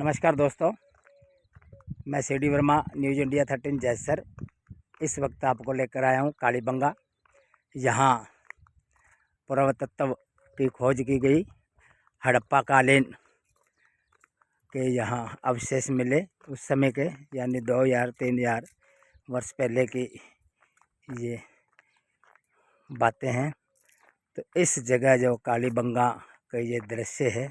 नमस्कार दोस्तों, मैं सीडी वर्मा न्यूज़ इंडिया 13 जैसर इस वक्त आपको लेकर आया हूँ कालीबंगा। यहाँ पुरातत्व की खोज की गई। हड़प्पा कालीन के यहाँ अवशेष मिले उस समय के, यानी 2000-3000 वर्ष पहले की ये बातें हैं। तो इस जगह जो कालीबंगा का ये दृश्य है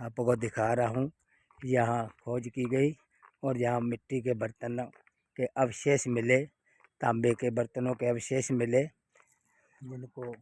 आपको दिखा रहा हूँ। यहाँ खोज की गई और यहाँ मिट्टी के बर्तनों के अवशेष मिले, तांबे के बर्तनों के अवशेष मिले, जिनको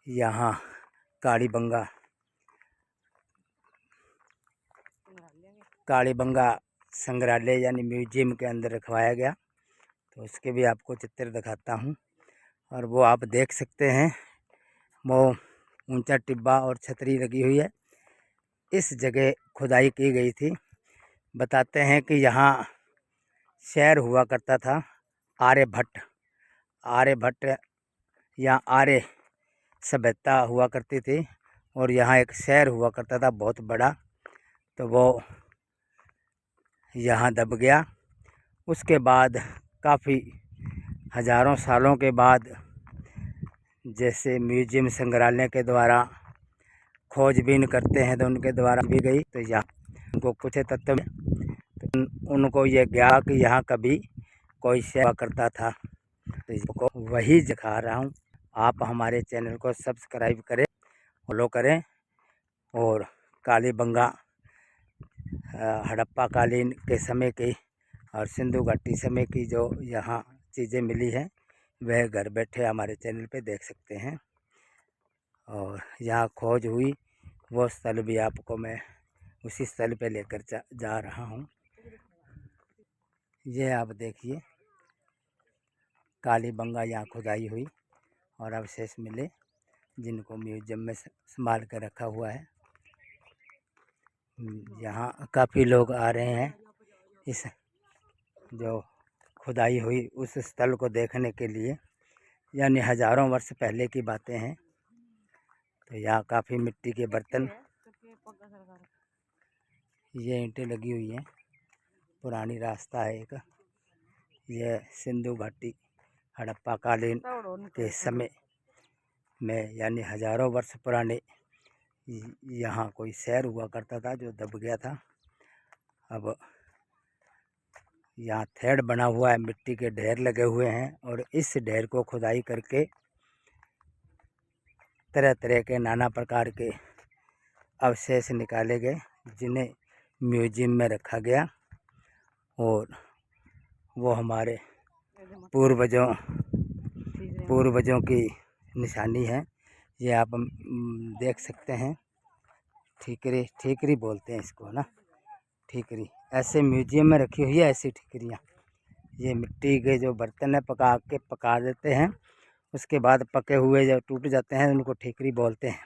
यहाँ कालीबंगा संग्रहालय यानी म्यूजियम के अंदर रखवाया गया। तो उसके भी आपको चित्र दिखाता हूँ और वो आप देख सकते हैं। वो ऊंचा टिब्बा और छतरी लगी हुई है। इस जगह खुदाई की गई थी। बताते हैं कि यहाँ शहर हुआ करता था आर्यभट्ट यहाँ आर्य सभ्यता हुआ करती थी और यहाँ एक शहर हुआ करता था बहुत बड़ा। तो वो यहाँ दब गया। उसके बाद काफ़ी हज़ारों सालों के बाद जैसे म्यूजियम संग्रहालय के द्वारा खोजबीन करते हैं तो उनके द्वारा भी गई। तो यहाँ उनको कुछ तत्व तो उनको ये ज्ञान कि यहाँ कभी कोई सेवा करता था। तो इसको वही दिखा रहा हूँ। आप हमारे चैनल को सब्सक्राइब करें, फॉलो करें और कालीबंगा हड़प्पा कालीन के समय की और सिंधु घाटी समय की जो यहाँ चीज़ें मिली हैं वह घर बैठे हमारे चैनल पे देख सकते हैं। और यहाँ खोज हुई वो स्थल भी आपको मैं उसी स्थल पे लेकर जा रहा हूँ। ये आप देखिए कालीबंगा यहाँ खुदाई हुई और अवशेष मिले, जिनको म्यूजियम में संभाल कर रखा हुआ है। यहाँ काफ़ी लोग आ रहे हैं इस जो खुदाई हुई उस स्थल को देखने के लिए, यानी हज़ारों वर्ष पहले की बातें हैं। तो यहाँ काफ़ी मिट्टी के बर्तन, ये ईंटें लगी हुई हैं, पुरानी रास्ता है एक। यह सिंधु घाटी हड़प्पा कालीन के समय में यानी हज़ारों वर्ष पुराने यहाँ कोई शहर हुआ करता था जो दब गया था। अब यहाँ थ्रेड बना हुआ है, मिट्टी के ढेर लगे हुए हैं और इस ढेर को खुदाई करके तरह तरह के नाना प्रकार के अवशेष निकाले गए, जिन्हें म्यूजियम में रखा गया। और वो हमारे पूर्वजों की निशानी है। ये आप देख सकते हैं। ठीकरी बोलते हैं इसको ना, ठीकरी। ऐसे म्यूजियम में रखी हुई है ऐसी ठीकरियाँ। ये मिट्टी के जो बर्तन है पका देते हैं, उसके बाद पके हुए जो टूट जाते हैं उनको ठीकरी बोलते हैं।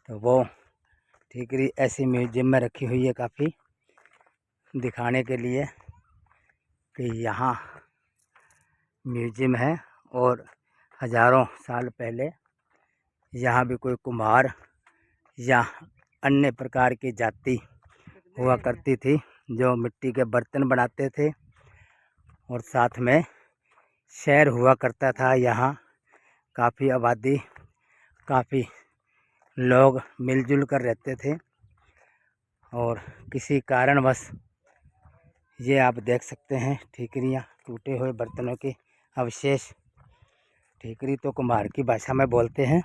तो वो ठीकरी ऐसी म्यूजियम में रखी हुई है, काफ़ी दिखाने के लिए कि यहाँ म्यूजियम है। और हज़ारों साल पहले यहाँ भी कोई कुम्हार या अन्य प्रकार की जाति हुआ करती थी जो मिट्टी के बर्तन बनाते थे और साथ में शहर हुआ करता था। यहाँ काफ़ी आबादी, काफ़ी लोग मिलजुल कर रहते थे। और किसी कारणवश ये आप देख सकते हैं ठीकरियाँ, टूटे हुए बर्तनों के अवशेष। ठीकरी तो कुम्हार की भाषा में बोलते हैं।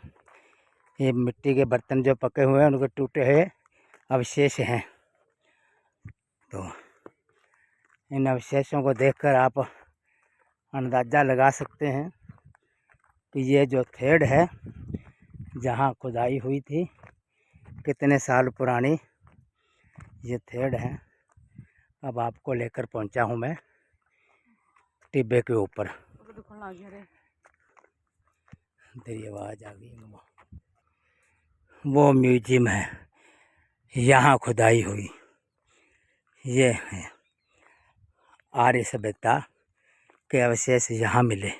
ये मिट्टी के बर्तन जो पके हुए हैं उनके टूटे हुए अवशेष हैं। तो इन अवशेषों को देखकर आप अंदाज़ा लगा सकते हैं कि ये जो थ्रेड है जहाँ खुदाई हुई थी कितने साल पुरानी ये थ्रेड है। अब आपको लेकर पहुँचा हूँ मैं टिब्बे के ऊपर। तेरी आवाज़ आ गई। वो म्यूजियम है, यहाँ खुदाई हुई। ये है आर्य सभ्यता के अवशेष यहाँ मिले।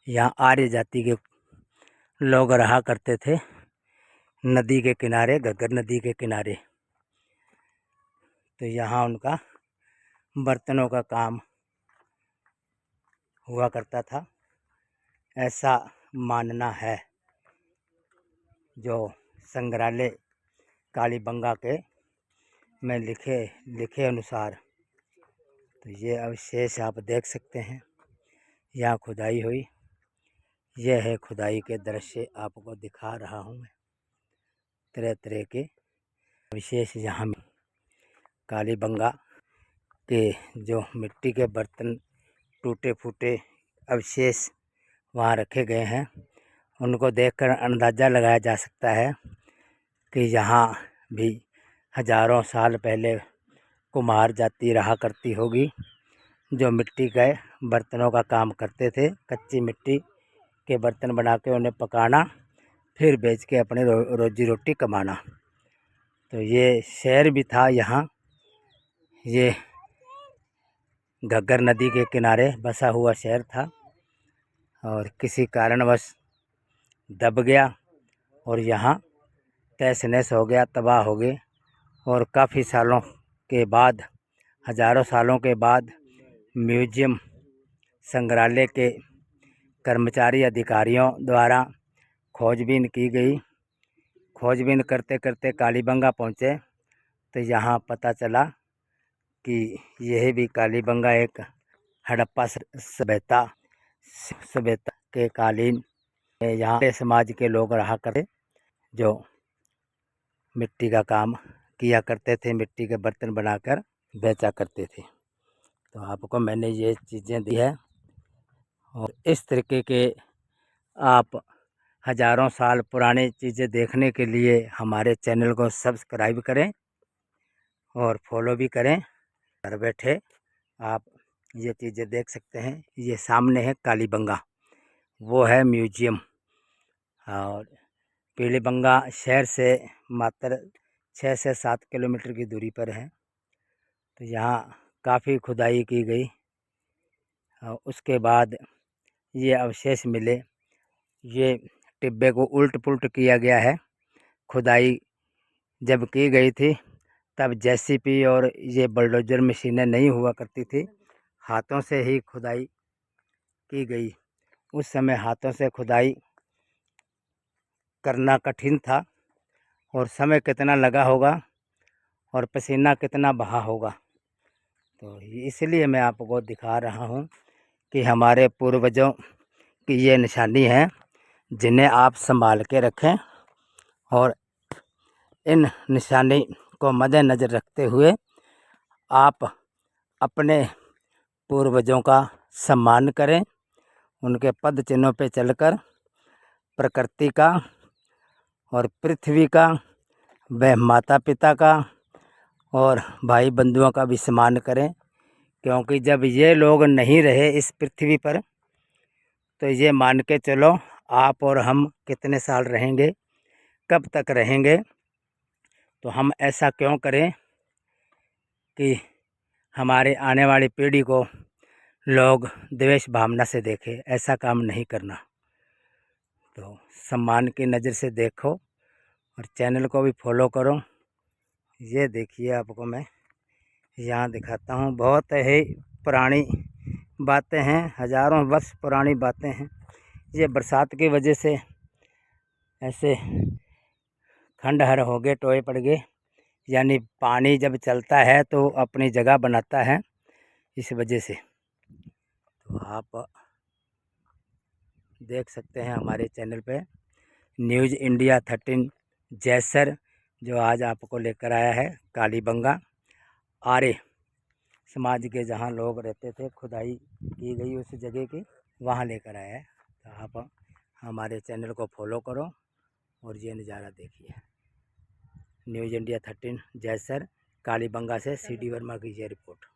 यहाँ आर्य जाति के लोग रहा करते थे नदी के किनारे, घग्गर नदी के किनारे। तो यहाँ उनका बर्तनों का काम हुआ करता था, ऐसा मानना है। जो संग्रहालय कालीबंगा के में लिखे अनुसार। तो ये अवशेष आप देख सकते हैं, यहाँ खुदाई हुई। यह है खुदाई के दृश्य आपको दिखा रहा हूँ मैं। तरह तरह के अवशेष यहाँ में कालीबंगा के जो मिट्टी के बर्तन, टूटे फूटे अवशेष वहाँ रखे गए हैं, उनको देखकर अंदाज़ा लगाया जा सकता है कि यहाँ भी हजारों साल पहले कुम्हार जाति रहा करती होगी, जो मिट्टी के बर्तनों का काम करते थे। कच्ची मिट्टी के बर्तन बना के उन्हें पकाना, फिर बेच के अपने रोजी रोटी कमाना। तो ये शहर भी था यहाँ, ये घग्गर नदी के किनारे बसा हुआ शहर था और किसी कारणवश दब गया और यहाँ तहस नहस हो गया, तबाह हो गए। और काफ़ी सालों के बाद, हज़ारों सालों के बाद म्यूजियम संग्रहालय के कर्मचारी अधिकारियों द्वारा खोजबीन की गई। खोजबीन करते करते कालीबंगा पहुँचे तो यहाँ पता चला कि यह भी कालीबंगा एक हड़प्पा सभ्यता के कालीन यहाँ के समाज के लोग रहा करते, जो मिट्टी का काम किया करते थे, मिट्टी के बर्तन बनाकर बेचा करते थे। तो आपको मैंने ये चीज़ें दी है और इस तरीके के आप हज़ारों साल पुरानी चीज़ें देखने के लिए हमारे चैनल को सब्सक्राइब करें और फॉलो भी करें। घर बैठे आप ये चीज़ें देख सकते हैं। ये सामने है कालीबंगा, वो है म्यूजियम, और पीलीबंगा शहर से मात्र 6 से 7 किलोमीटर की दूरी पर है। तो यहाँ काफ़ी खुदाई की गई और उसके बाद ये अवशेष मिले। ये टिब्बे को उल्ट पुल्ट किया गया है। खुदाई जब की गई थी तब जेसीबी और ये बुलडोजर मशीनें नहीं हुआ करती थी, हाथों से ही खुदाई की गई। उस समय हाथों से खुदाई करना कठिन था और समय कितना लगा होगा और पसीना कितना बहा होगा। तो इसलिए मैं आपको दिखा रहा हूँ कि हमारे पूर्वजों की ये निशानी है, जिन्हें आप संभाल के रखें और इन निशानी को मद्देनज़र रखते हुए आप अपने पूर्वजों का सम्मान करें। उनके पद चिन्हों पे चलकर प्रकृति का और पृथ्वी का, व माता पिता का और भाई बंधुओं का भी सम्मान करें, क्योंकि जब ये लोग नहीं रहे इस पृथ्वी पर तो ये मान के चलो आप और हम कितने साल रहेंगे, कब तक रहेंगे। तो हम ऐसा क्यों करें कि हमारे आने वाली पीढ़ी को लोग द्वेष भावना से देखें। ऐसा काम नहीं करना। तो सम्मान की नज़र से देखो और चैनल को भी फॉलो करो। ये देखिए, आपको मैं यहाँ दिखाता हूँ। बहुत ही पुरानी बातें हैं, हज़ारों वर्ष पुरानी बातें हैं। ये बरसात की वजह से ऐसे खंडहर हो गए, टोए पड़ गए, यानी पानी जब चलता है तो अपनी जगह बनाता है, इस वजह से। तो आप देख सकते हैं हमारे चैनल पे न्यूज़ इंडिया 13 जैसर, जो आज आपको लेकर आया है कालीबंगा आर्य समाज के, जहाँ लोग रहते थे, खुदाई की गई उस जगह की, वहाँ लेकर आया है। तो आप हमारे चैनल को फॉलो करो और ये नज़ारा देखिए। न्यूज़ इंडिया 13 जैसर, कालीबंगा से CD वर्मा की ये रिपोर्ट।